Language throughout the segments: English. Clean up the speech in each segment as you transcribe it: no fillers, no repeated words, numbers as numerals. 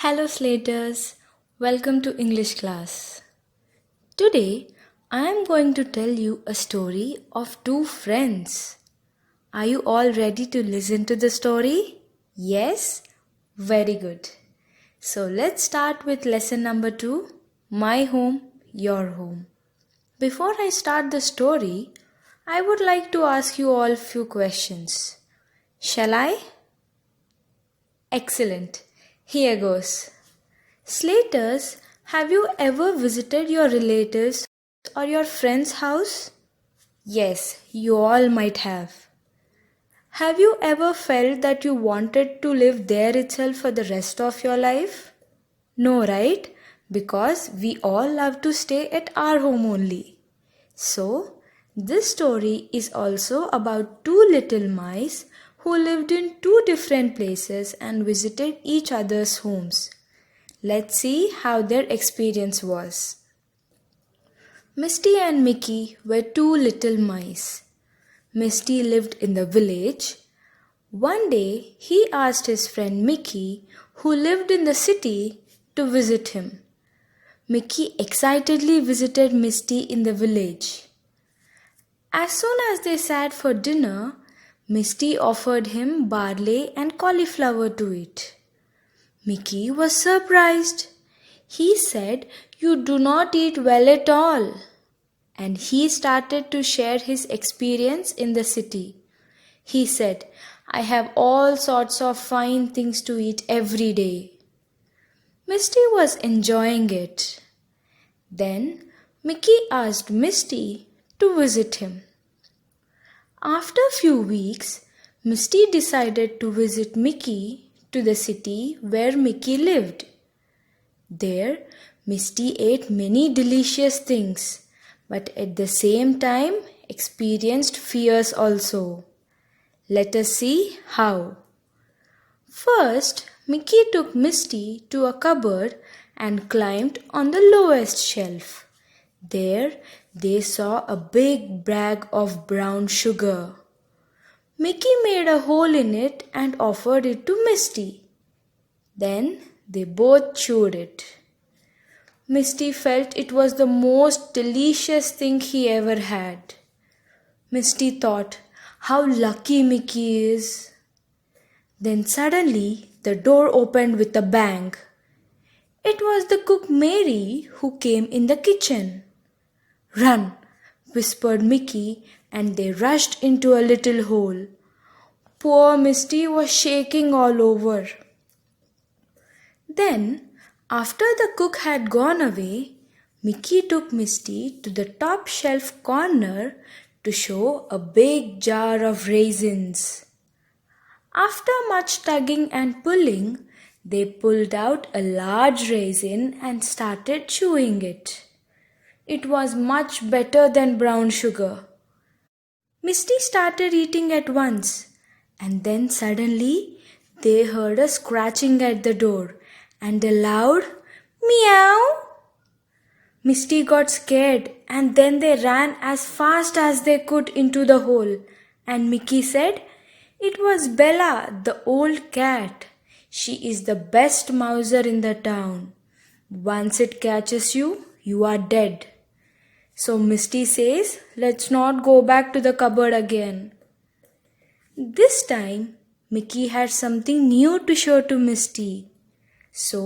Hello Slaters, welcome to English class. Today I am going to tell you a story of two friends. Are you all ready to listen to the story? Yes? Very good. So let's start with lesson number 2, My Home, Your Home. Before I start the story, I would like to ask you all a few questions. Shall I? Excellent. Here goes. Slaters, have you ever visited your relatives or your friend's house? Yes, you all might have. Have you ever felt that you wanted to live there itself for the rest of your life? No, right? Because we all love to stay at our home only. So, this story is also about two little mice who lived in two different places and visited each other's homes. Let's see how their experience was. Misty and Mickey were two little mice. Misty lived in the village. One day, he asked his friend Mickey, who lived in the city, to visit him. Mickey excitedly visited Misty in the village. As soon as they sat for dinner, Misty offered him barley and cauliflower to eat. Mickey was surprised. He said, "You do not eat well at all." And he started to share his experience in the city. He said, "I have all sorts of fine things to eat every day." Misty was enjoying it. Then Mickey asked Misty to visit him. After a few weeks, Misty decided to visit Mickey to the city where Mickey lived. There, Misty ate many delicious things, but at the same time experienced fears also. Let us see how. First, Mickey took Misty to a cupboard and climbed on the lowest shelf. There, they saw a big bag of brown sugar. Mickey made a hole in it and offered it to Misty. Then they both chewed it. Misty felt it was the most delicious thing he ever had. Misty thought, how lucky Mickey is. Then suddenly the door opened with a bang. It was the cook Mary who came in the kitchen. "Run," whispered Mickey, and they rushed into a little hole. Poor Misty was shaking all over. Then, after the cook had gone away, Mickey took Misty to the top shelf corner to show a big jar of raisins. After much tugging and pulling, they pulled out a large raisin and started chewing it. It was much better than brown sugar. Misty started eating at once, and then suddenly they heard a scratching at the door and a loud meow. Misty got scared, and then they ran as fast as they could into the hole, and Mickey said, "It was Bella, the old cat. She is the best mouser in the town. Once it catches you, you are dead." So Misty says, "Let's not go back to the cupboard again." This time, Mickey had something new to show to Misty. So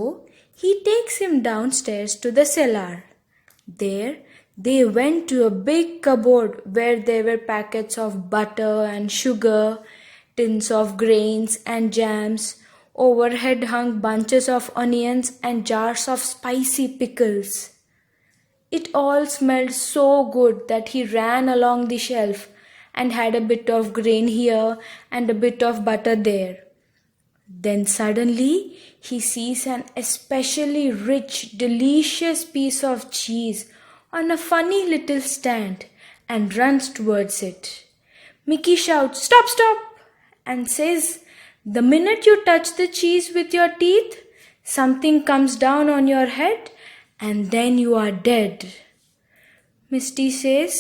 he takes him downstairs to the cellar. There, they went to a big cupboard where there were packets of butter and sugar, tins of grains and jams, overhead hung bunches of onions and jars of spicy pickles. It all smelled so good that he ran along the shelf and had a bit of grain here and a bit of butter there. Then suddenly he sees an especially rich, delicious piece of cheese on a funny little stand and runs towards it. Mickey shouts, "Stop, stop!" and says, "The minute you touch the cheese with your teeth, something comes down on your head and then you are dead." Misty says,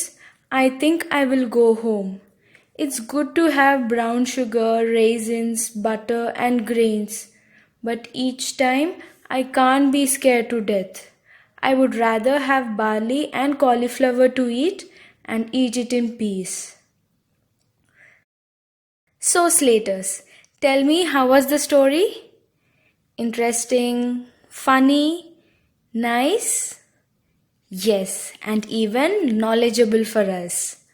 "I think I will go home. It's good to have brown sugar, raisins, butter and grains, but each time I can't be scared to death. I would rather have barley and cauliflower to eat and eat it in peace. So, Slaters, tell me, how was the story? Interesting, funny, nice? Yes, and even knowledgeable for us.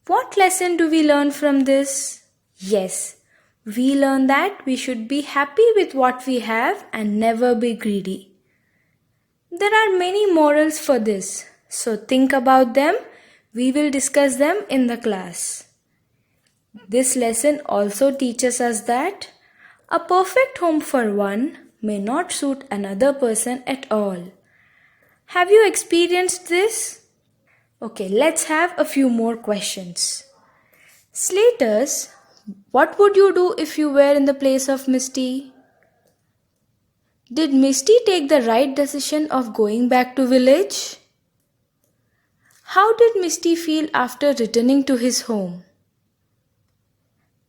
What lesson do we learn from this? Yes, we learn that we should be happy with what we have and never be greedy. There are many morals for this, so think about them. We will discuss them in the class. This lesson also teaches us that a perfect home for one may not suit another person at all. Have you experienced this? Okay, let's have a few more questions. Slaters, what would you do if you were in the place of Misty? Did Misty take the right decision of going back to village? How did Misty feel after returning to his home?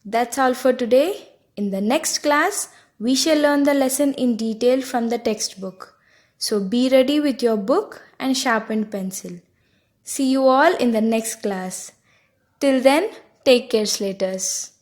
That's all for today. In the next class, we shall learn the lesson in detail from the textbook. So be ready with your book and sharpened pencil. See you all in the next class. Till then, take care, Slaters.